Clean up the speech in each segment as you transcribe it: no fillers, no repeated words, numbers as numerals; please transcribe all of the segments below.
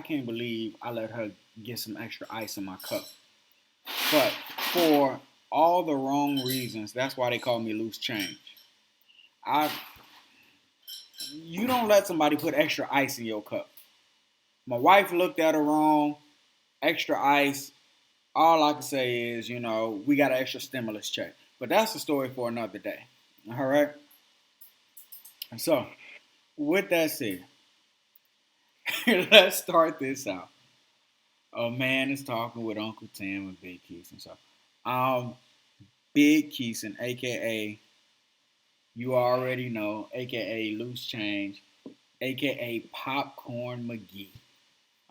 can't believe I let her get some extra ice in my cup. But for all the wrong reasons, that's why they call me loose change. I You don't let somebody put extra ice in your cup. My wife looked at her wrong, extra ice. All I can say is, we got an extra stimulus check. But that's a story for another day. All right. So, with that said, let's start this out. A man is talking with Uncle Tim and Big Keison. So, um, Big Keison, aka you already know, aka Loose Change, aka Popcorn McGee.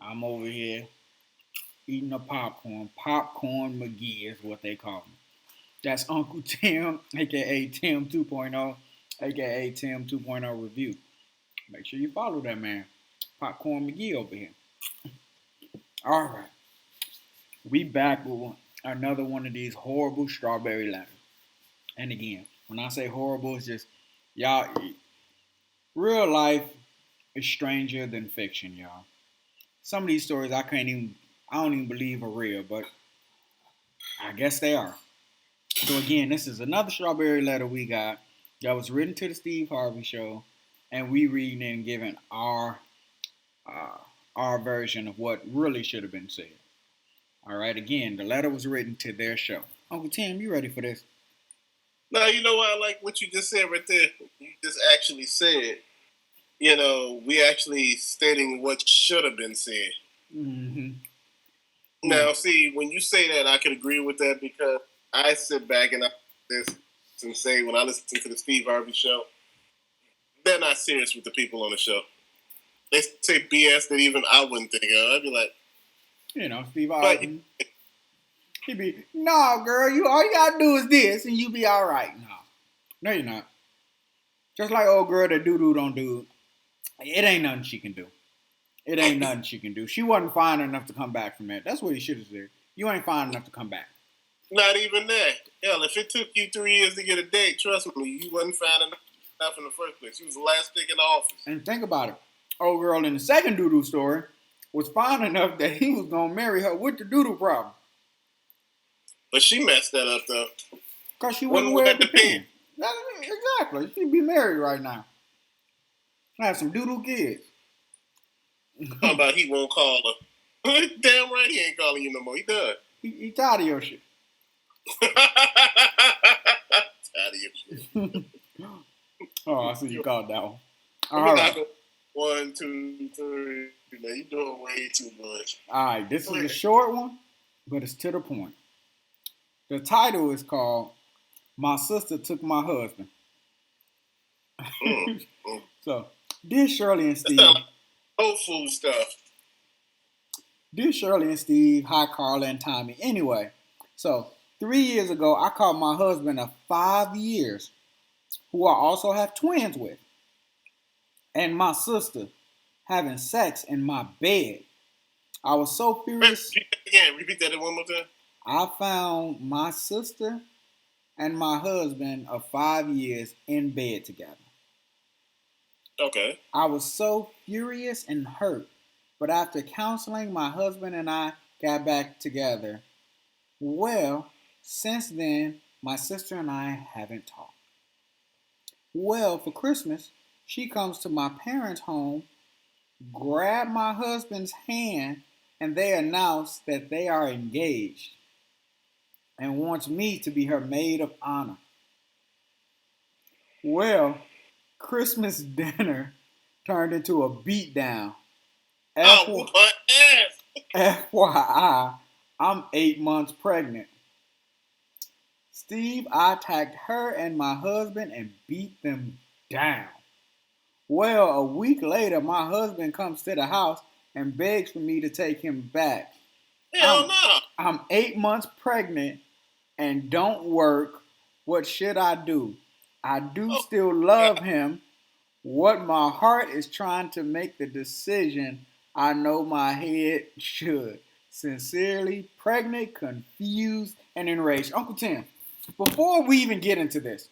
I'm over here eating a popcorn. Popcorn McGee is what they call me. That's Uncle Tim, aka Tim 2.0, aka Tim 2.0 Review. Make sure you follow that man, Popcorn McGee over here. All right, we back with another one of these horrible strawberry letters. And again, when I say horrible, it's just y'all. Real life is stranger than fiction, y'all. Some of these stories I don't even believe are real, but I guess they are. So again, this is another strawberry letter we got that was written to the Steve Harvey Show, and we reading and giving uh, our version of what really should have been said. All right, again, the letter was written to their show. Uncle Tim, you ready for this? Now, you know what? I like what you just said right there. You just actually said, we actually stating what should have been said. Mm-hmm. Now, see, when you say that, I can agree with that because I sit back and I this and say when I listen to the Steve Harvey Show, they're not serious with the people on the show. They say BS that even I wouldn't think of. I'd be like, Steve Harvey. He'd be, no, girl, all you gotta do is this, and you be all right. No, you're not. Just like old girl that doo-doo don't do, it ain't nothing she can do. It ain't nothing she can do. She wasn't fine enough to come back from that. That's what he should have said. You ain't fine enough to come back. Not even that. Hell, if it took you 3 years to get a date, trust me, you wasn't fine enough in the first place. You was the last stick in the office. And think about it. Old girl in the second doo-doo story was fine enough that he was gonna marry her with the doo-doo problem. But she messed that up though. Cause she wouldn't wear the pin. Exactly. She'd be married right now. Have some doo-doo kids. How about he won't call her? Damn right he ain't calling you no more. He does. He tired of your shit. Tired of your shit. Oh, I see you called that one. All right. 1, 2, 3. Man, you doing way too much. All right, this is a short one, but it's to the point. The title is called "My Sister Took My Husband." So, dear Shirley and Steve. Like old food stuff. Dear Shirley and Steve, hi Carla and Tommy. Anyway, so 3 years ago, I caught my husband of 5 years, who I also have twins with, and my sister having sex in my bed. I was so furious. Repeat that one more time. I found my sister and my husband of 5 years in bed together. Okay. I was so furious and hurt, but after counseling, my husband and I got back together. Well, since then, my sister and I haven't talked. Well, for Christmas, she comes to my parents' home, grab my husband's hand, and they announce that they are engaged and wants me to be her maid of honor. Well, Christmas dinner turned into a beatdown. FYI, I'm 8 months pregnant. Steve, I attacked her and my husband and beat them down. Well, a week later, my husband comes to the house and begs for me to take him back. Hell no. I'm 8 months pregnant and don't work. What should I do? I do still love him. What my heart is trying to make the decision I know my head should. Sincerely, pregnant, confused, and enraged. Uncle Tim, before we even get into this,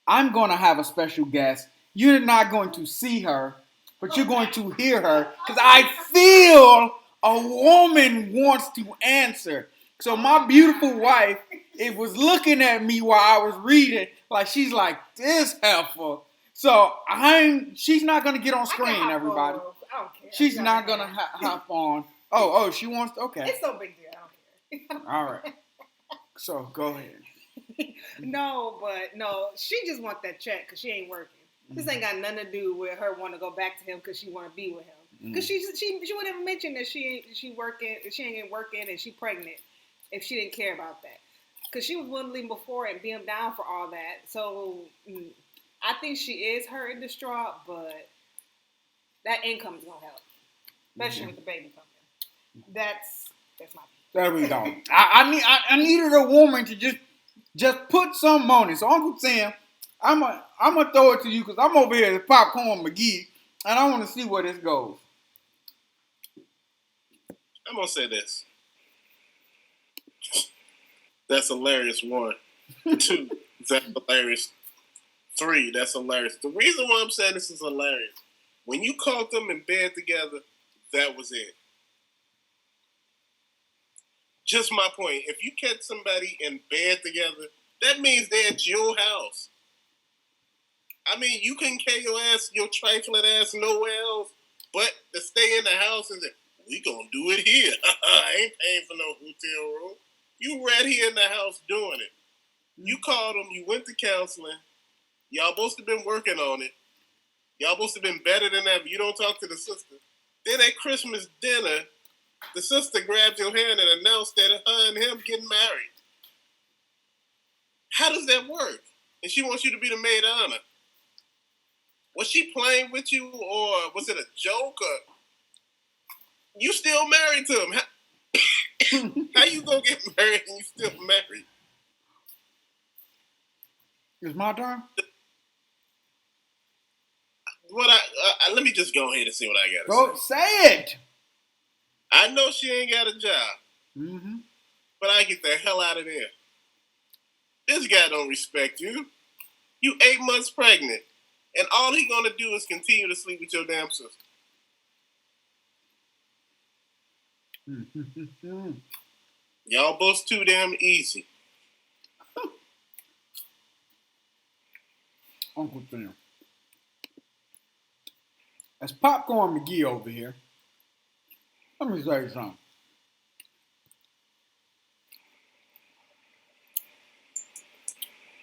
I'm going to have a special guest. You're not going to see her, but you're going to hear her because I feel a woman wants to answer. So my beautiful wife, it was looking at me while I was reading, like she's like this heifer. So she's not gonna get on screen, everybody. I don't care. She's not gonna hop on. Oh, she wants to, okay. It's no big deal. I don't care. All right. So go ahead. No, she just wants that check because she ain't working. This ain't got nothing to do with her wanting to go back to him because she want to be with him. Because she would never mention that she ain't working and she pregnant if she didn't care about that. Because she was willing to leave before and be him down for all that. So I think she is hurt and distraught, but that income is gonna help, especially with the baby coming. That's my. There we go. I needed a woman to just put something on it. So Uncle Tim, I'm gonna throw it to you because I'm over here at Popcorn McGee, and I want to see where this goes. I'm gonna say this. That's hilarious. 1, 2. That's hilarious. 3. That's hilarious. The reason why I'm saying this is hilarious, when you caught them in bed together, that was it. Just my point. If you catch somebody in bed together, that means they're at your house. I mean, you can carry your trifling ass nowhere else, but to stay in the house and say, we gonna do it here. I ain't paying for no hotel room. You right here in the house doing it. You called them, you went to counseling. Y'all both have been working on it. Y'all both have been better than ever. You don't talk to the sister. Then at Christmas dinner, the sister grabbed your hand and announced that her and him getting married. How does that work? And she wants you to be the maid of honor. Was she playing with you, or was it a joke? Or you still married to him? How you gonna get married and you still married? It's my turn. Let me just go ahead and see what I gotta Go say it. I know she ain't got a job, but I get the hell out of there. This guy don't respect you. You 8 months pregnant, and all he gonna do is continue to sleep with your damn sister. Y'all both too damn easy. Uncle Tim. That's Popcorn McGee over here. Let me say something.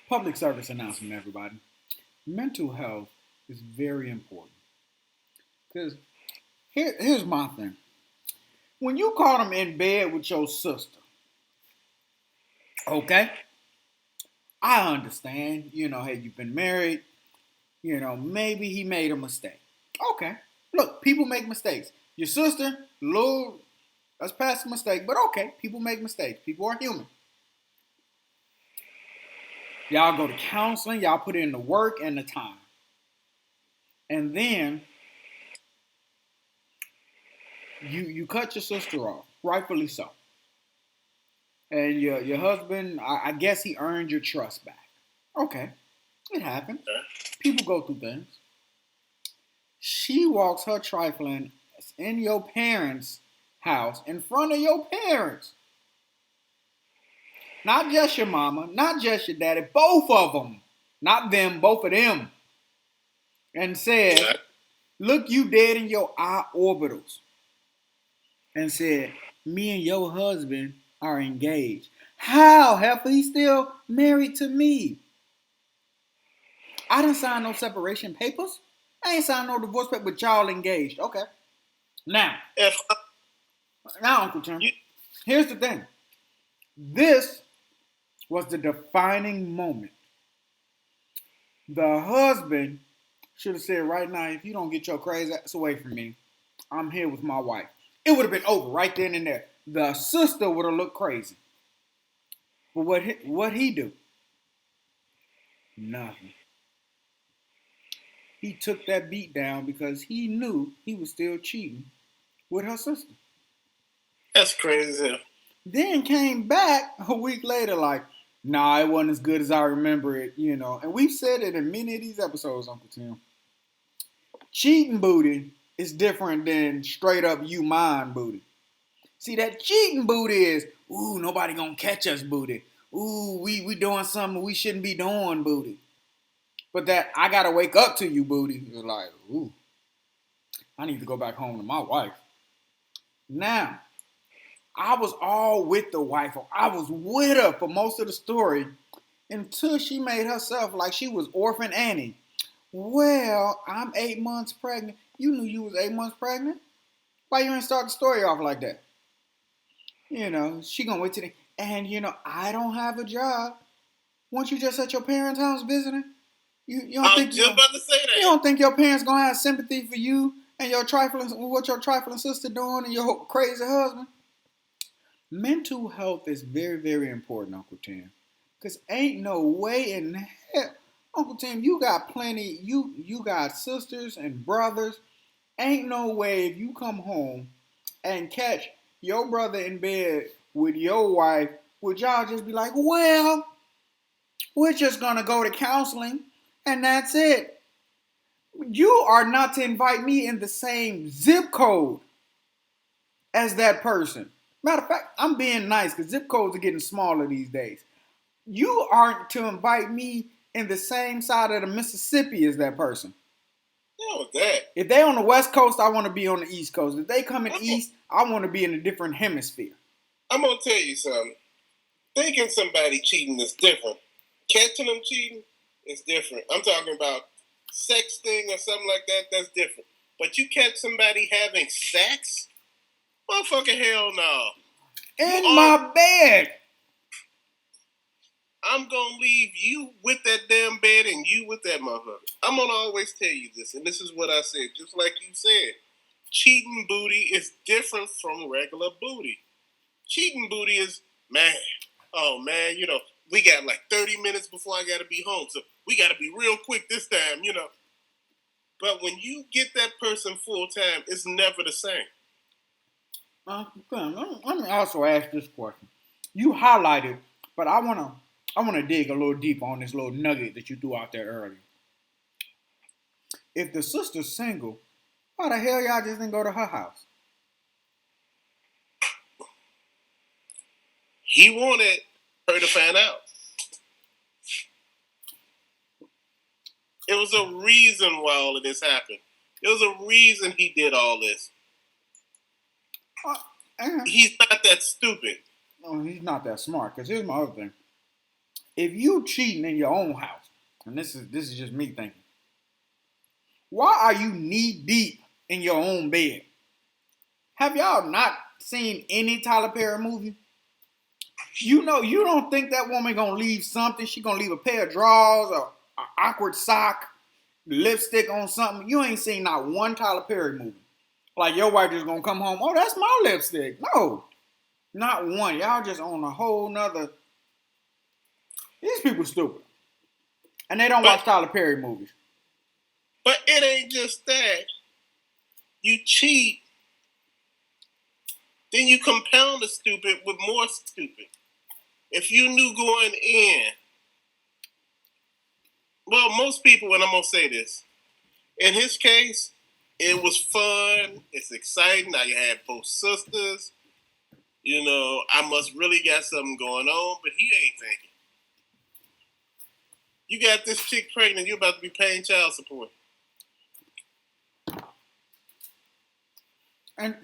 Public service announcement, everybody. Mental health is very important. Because here's my thing. When you caught him in bed with your sister, okay, I understand, hey, you've been married, maybe he made a mistake. Okay, look, people make mistakes. Your sister, that's past a mistake, but okay, people make mistakes. People are human. Y'all go to counseling, y'all put in the work and the time. And then you cut your sister off, rightfully so. And your husband, I guess he earned your trust back. Okay, it happened. People go through things. She walks her trifling in your parents' house in front of your parents. Not just your mama, not just your daddy, both of them. Not them, both of them. And said, look you dead in your eye orbitals. And said, me and your husband are engaged. How? Heifer, he's still married to me. I didn't sign no separation papers. I ain't signed no divorce paper, but y'all engaged. Okay. Now, Uncle Tim, here's the thing. This was the defining moment. The husband should have said right now, if you don't get your crazy ass away from me, I'm here with my wife. It would have been over right then and there. The sister would have looked crazy. But what he do? Nothing. He took that beat down because he knew he was still cheating with her sister. That's crazy. Then came back a week later like, nah, it wasn't as good as I remember it, And we've said it in many of these episodes, Uncle Tim. Cheating booty is different than straight up you mine booty. See, that cheating booty is, ooh, nobody gonna catch us booty. Ooh, we doing something we shouldn't be doing booty. But that I gotta wake up to you booty is like, ooh, I need to go back home to my wife. Now, I was all with the wife. I was with her for most of the story until she made herself like she was Orphan Annie. Well, I'm 8 months pregnant. You knew you was 8 months pregnant? Why you didn't start the story off like that? You know, she gonna wait till the, and you know, I don't have a job. Once you just at your parents' house visiting, you don't think just about to say that. You don't think your parents gonna have sympathy for you and your trifling what your trifling sister doing and your crazy husband? Mental health is very, very important, Uncle Tim. Cause ain't no way in hell, Uncle Tim, you got plenty. You got sisters and brothers. Ain't no way if you come home and catch your brother in bed with your wife, would y'all just be like, well, we're just gonna go to counseling and that's it. You are not to invite me in the same zip code as that person. Matter of fact, I'm being nice because zip codes are getting smaller these days. You aren't to invite me in the same side of the Mississippi as that person. Yeah, with that. If they on the West Coast, I want to be on the East Coast. If they come in East, I want to be in a different hemisphere. I'm gonna tell you something. Thinking somebody cheating is different. Catching them cheating is different. I'm talking about sexting or something like that. That's different. But you catch somebody having sex? Motherfucking hell no. In my bed. I'm gonna leave you with that damn bed and you with that motherfucker. I'm gonna always tell you this, and this is what I said, just like you said. Cheating booty is different from regular booty. Cheating booty is, man, oh man, you know, we got like 30 minutes before I gotta be home, so we gotta be real quick this time, you know. But when you get that person full time, it's never the same. Let me also ask this question. You highlighted, but I wanna dig a little deeper on this little nugget that you threw out there earlier. If the sister's single, why the hell y'all just didn't go to her house? He wanted her to find out. It was a reason why all of this happened. There was a reason he did all this. He's not that stupid. No, he's not that smart. Because here's my other thing. If you cheating in your own house, and this is just me thinking, why are you knee deep in your own bed? Have y'all not seen any Tyler Perry movie? You know, you don't think that woman gonna leave something. She gonna leave a pair of drawers or an awkward sock, lipstick on something. You ain't seen not one Tyler Perry movie. Like your wife just gonna come home, oh, that's my lipstick. No, not one. Y'all just on a whole nother. These people stupid. And they don't watch Tyler Perry movies. But it ain't just that. You cheat, then you compound the stupid with more stupid. If you knew going in, well, most people, and I'm going to say this, in his case, it was fun, it's exciting, now you had both sisters, you know, I must really got something going on, but he ain't thinking. You got this chick pregnant, you're about to be paying child support. And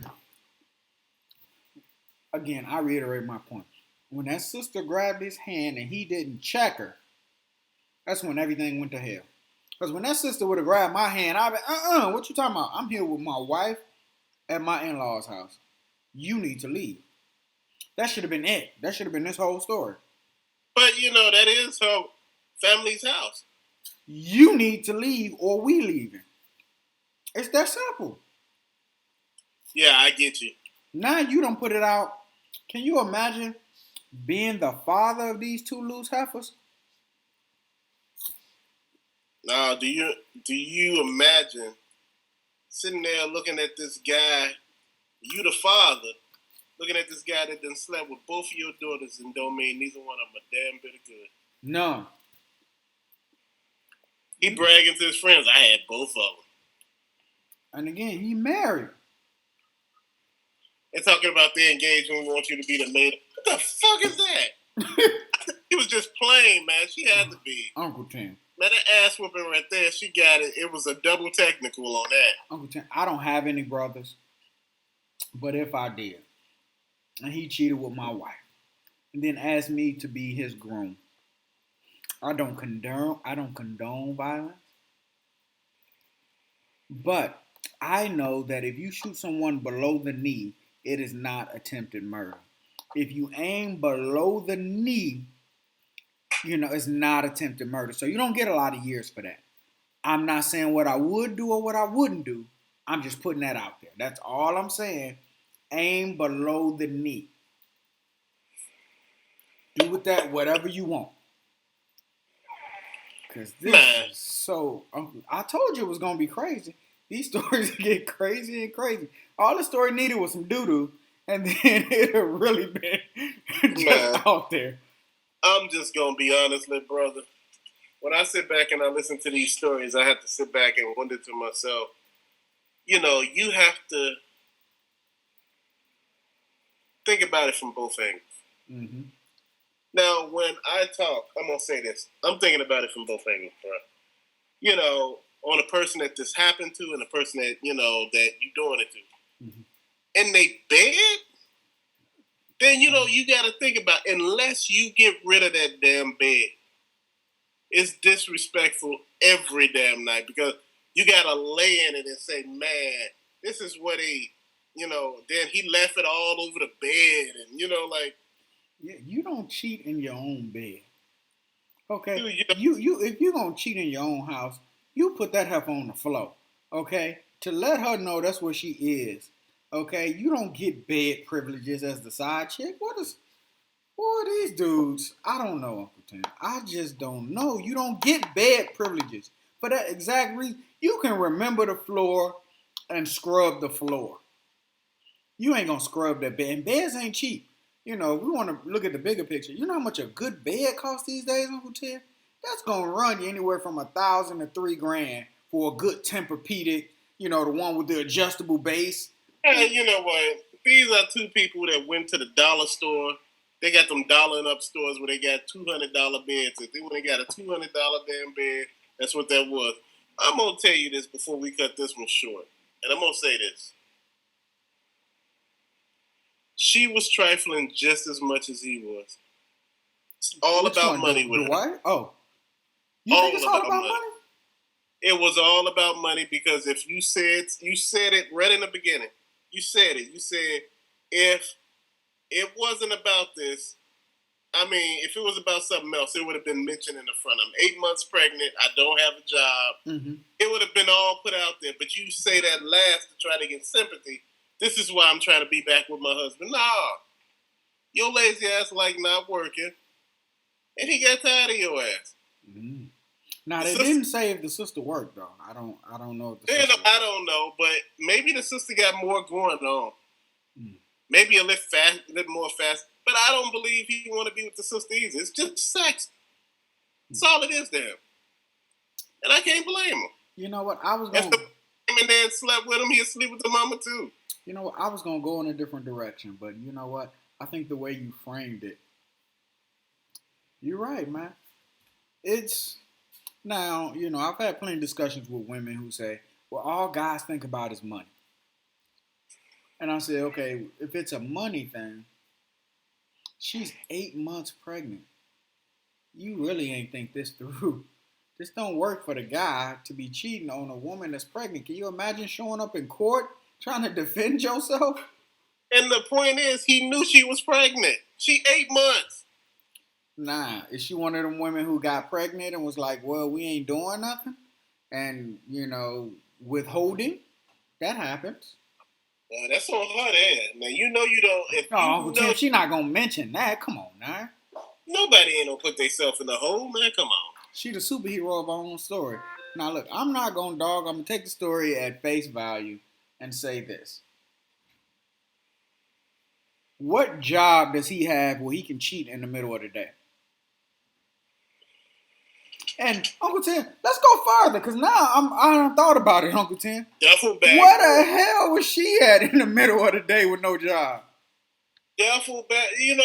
again, I reiterate my point. When that sister grabbed his hand and he didn't check her, that's when everything went to hell. Because when that sister would have grabbed my hand, I'd be, what you talking about? I'm here with my wife at my in-laws' house. You need to leave. That should have been it. That should have been this whole story. But, you know, that is her family's house. You need to leave or we leaving. It's that simple. Yeah, I get you. Now you don't put it out. Can you imagine being the father of these two loose heifers? Now, do you imagine sitting there looking at this guy, you the father, looking at this guy that done slept with both of your daughters and don't mean neither one of them a damn bit of good? No. He bragging to his friends, I had both of them. And again, he married. And talking about the engagement, we want you to be the maid. What the fuck is that? He was just playing, man. She had to be. Uncle Tim. Man, that ass whooping right there, she got it. It was a double technical on that. Uncle Tim, I don't have any brothers, but if I did, and he cheated with my wife, and then asked me to be his groom, I don't condone violence, but I know that if you shoot someone below the knee, it is not attempted murder. If you aim below the knee, it's not attempted murder. So you don't get a lot of years for that. I'm not saying what I would do or what I wouldn't do. I'm just putting that out there. That's all I'm saying. Aim below the knee. Do with that whatever you want. Because this is so... I told you it was going to be crazy. These stories get crazy and crazy. All the story needed was some doo-doo, and then it had really been just out there. I'm just going to be honest, little brother. When I sit back and I listen to these stories, I have to sit back and wonder to myself, you have to think about it from both angles. Mm-hmm. Now, when I talk, I'm going to say this. I'm thinking about it from both angles, bro. On a person that this happened to and a person that, that you're doing it to. Mm-hmm. And they bad, then, you got to think about, unless you get rid of that damn bed, it's disrespectful every damn night because you got to lay in it and say, man, this is what then he left it all over the bed and, Yeah, you don't cheat in your own bed. Okay? You if you're going to cheat in your own house, you put that heifer on the floor. Okay? To let her know that's what she is. Okay? You don't get bed privileges as the side chick. What are these dudes? I don't know, Uncle Tim. I just don't know. You don't get bed privileges. For that exact reason, you can remember the floor and scrub the floor. You ain't going to scrub that bed. And beds ain't cheap. We want to look at the bigger picture. You know how much a good bed costs these days, Uncle Tim? That's going to run you anywhere from $1,000 to $3,000 for a good Tempur-Pedic, the one with the adjustable base. Hey, you know what? These are two people that went to the dollar store. They got them dollar and up stores where they got $200 beds. If they would have got a $200 damn bed, that's what that was. I'm going to tell you this before we cut this one short. And I'm going to say this. She was trifling just as much as he was. It's all about money with her. What? Oh. You think it's all about money? It was all about money because if you said it right in the beginning. You said it. You said if it wasn't about this, if it was about something else, it would have been mentioned in the front. I'm 8 months pregnant. I don't have a job. Mm-hmm. It would have been all put out there. But you say that last to try to get sympathy. This is why I'm trying to be back with my husband. Nah. Your lazy ass like not working. And he got tired of your ass. Mm-hmm. Now, they didn't say if the sister worked, though. I don't know if the sister worked. I don't know, but maybe the sister got more going on. Mm. Maybe a little more fast. But I don't believe he want to be with the sister either. It's just sex. That's all it is to him. And I can't blame him. You know what? I was going to... and then slept with him, he'll sleep with the mama, too. You know what? I was going to go in a different direction, but you know what? I think the way you framed it, you're right, man. It's... Now, I've had plenty of discussions with women who say, well, all guys think about is money. And I say, okay, if it's a money thing, she's 8 months pregnant. You really ain't think this through. This don't work for the guy to be cheating on a woman that's pregnant. Can you imagine showing up in court trying to defend yourself? And the point is, he knew she was pregnant. She 8 months. Nah, is she one of them women who got pregnant and was like, well, we ain't doing nothing? And, withholding? That happens. Yeah, that's on her end. Man, you don't... Tim, she not going to mention that. Come on, now. Nobody ain't going to put themselves in the hole, man. Come on. She the superhero of her own story. Now, look, I'm not going to dog. I'm going to take the story at face value and say this. What job does he have where he can cheat in the middle of the day? And Uncle Tim, let's go further, because now I done thought about it, Uncle Tim. Duffel bag. Where the hell was she at in the middle of the day with no job? Duffel bag. See,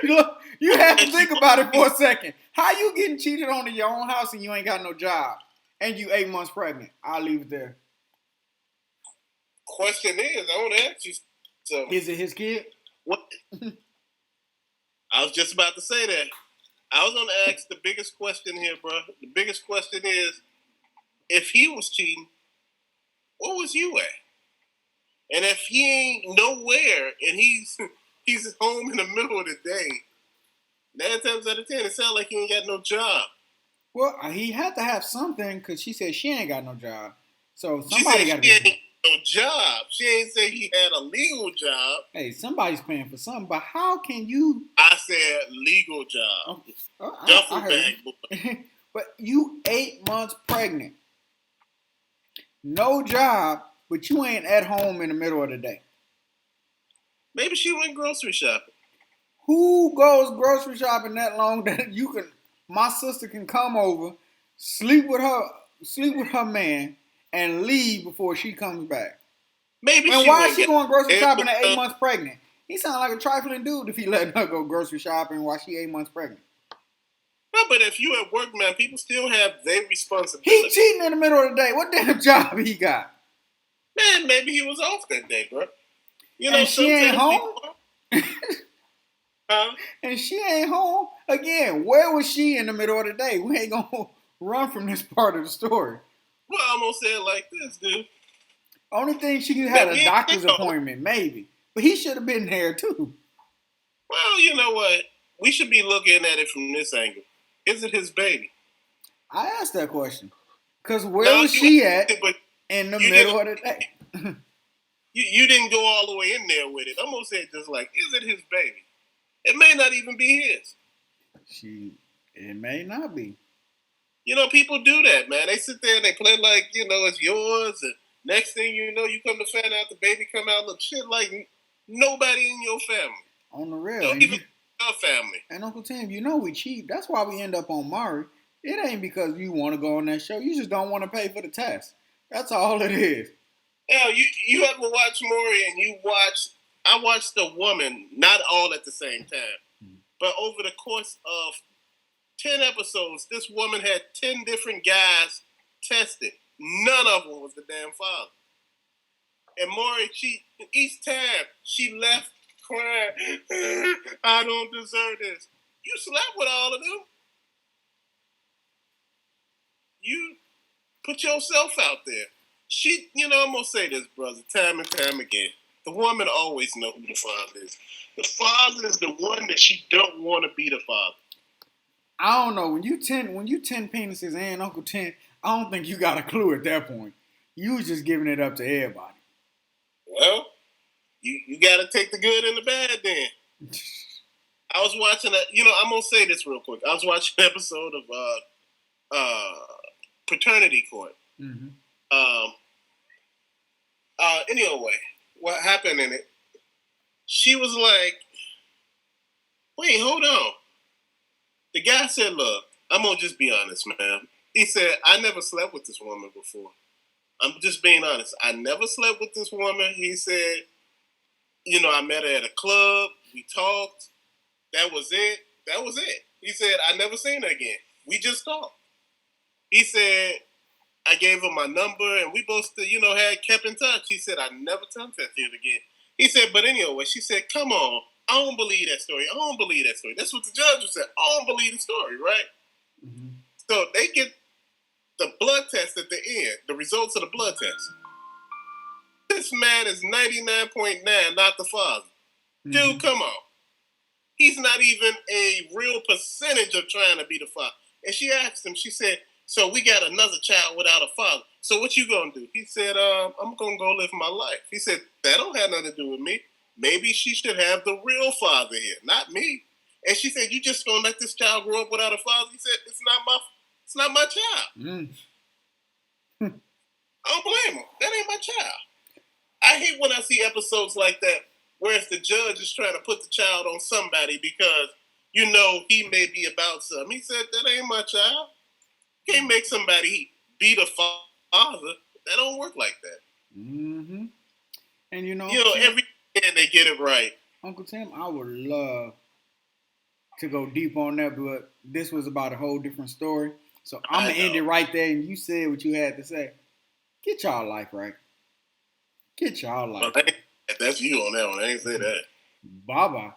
Look, you have to think about it for a second. How you getting cheated on in your own house and you ain't got no job? And you 8 months pregnant. I'll leave it there. Question is, I want to ask you something. Is it his kid? What? I was just about to say that. I was going to ask the biggest question here, bro. The biggest question is, if he was cheating, where was you at? And if he ain't nowhere and he's home in the middle of the day, 9 times out of 10, it sounds like he ain't got no job. Well, he had to have something because she said she ain't got no job. So She somebody said got to she be. ain't no job. She ain't say he had a legal job. Hey, somebody's paying for something, but how can you? I said legal job. Duffel bag boy. But you 8 months pregnant, no job, but you ain't at home in the middle of the day. Maybe she went grocery shopping. Who goes grocery shopping that long that you can? My sister can come over, sleep with her man, and leave before she comes back. Maybe. And she why went is she going grocery shopping at 8 months? months pregnant? He sounds like a trifling dude if he letting her go grocery shopping while she 8 months pregnant. No, but if you at work, man, people still have their responsibility. He cheating in the middle of the day. What damn job he got? Man, maybe he was off that day, bro. And she ain't home? Huh? And she ain't home? Again, where was she in the middle of the day? We ain't going to run from this part of the story. Well, I'm going to say it like this, dude. Only thing she had a doctor's appointment, maybe. But he should have been there, too. Well, you know what? We should be looking at it from this angle. Is it his baby? I asked that question. Because where was she at in the middle of the day? You didn't go all the way in there with it. I'm going to say it just like, is it his baby? It may not even be his. It may not be. People do that, man. They sit there and they play like, it's yours. And next thing you know, you come to find out the baby come out look shit like nobody in your family. On the real. Don't even your family. And Uncle Tim, we cheap. That's why we end up on Maury. It ain't because you want to go on that show. You just don't want to pay for the test. That's all it is. Yeah, you ever watch Maury and I watched The Woman, not all at the same time, but over the course of 10 episodes, this woman had 10 different guys tested. None of them was the damn father. And Maury, each time she left crying, I don't deserve this. You slept with all of them. You put yourself out there. I'm going to say this, brother, time and time again. The woman always know who the father is. The father is the one that she don't want to be the father. I don't know. When you 10 penises and Uncle Tim, I don't think you got a clue at that point. You was just giving it up to everybody. Well, you got to take the good and the bad then. I was watching I'm going to say this real quick. I was watching an episode of Paternity Court. Mm-hmm. Anyway, what happened in it, she was like, wait, hold on. The guy said, look, I'm going to just be honest, man. He said, I never slept with this woman before. I'm just being honest. I never slept with this woman. He said, I met her at a club. We talked. That was it. He said, I never seen her again. We just talked. He said, I gave her my number, and we both, had kept in touch. He said, I never contacted her again. He said, but anyway, she said, come on. I don't believe that story. That's what the judge said. I don't believe the story, right? Mm-hmm. So they get the blood test at the end, the results of the blood test. This man is 99.9, not the father. Mm-hmm. Dude, come on. He's not even a real percentage of trying to be the father. And she asked him, she said, so we got another child without a father. So what you gonna do? He said, I'm gonna go live my life. He said, that don't have nothing to do with me. Maybe she should have the real father here, not me. And she said, you just gonna let this child grow up without a father? He said, it's not my child. Mm. I don't blame him. That ain't my child. I hate when I see episodes like that where it's the judge is trying to put the child on somebody because, he may be about something. He said, that ain't my child. Can't make somebody be the father. That don't work like that. Mm-hmm. And every time they get it right. Uncle Tim, I would love to go deep on that, but this was about a whole different story. So I'm gonna end it right there. And you said what you had to say. Get y'all life right. Get y'all life. Well, that's you on that one. I ain't say that. Bye bye.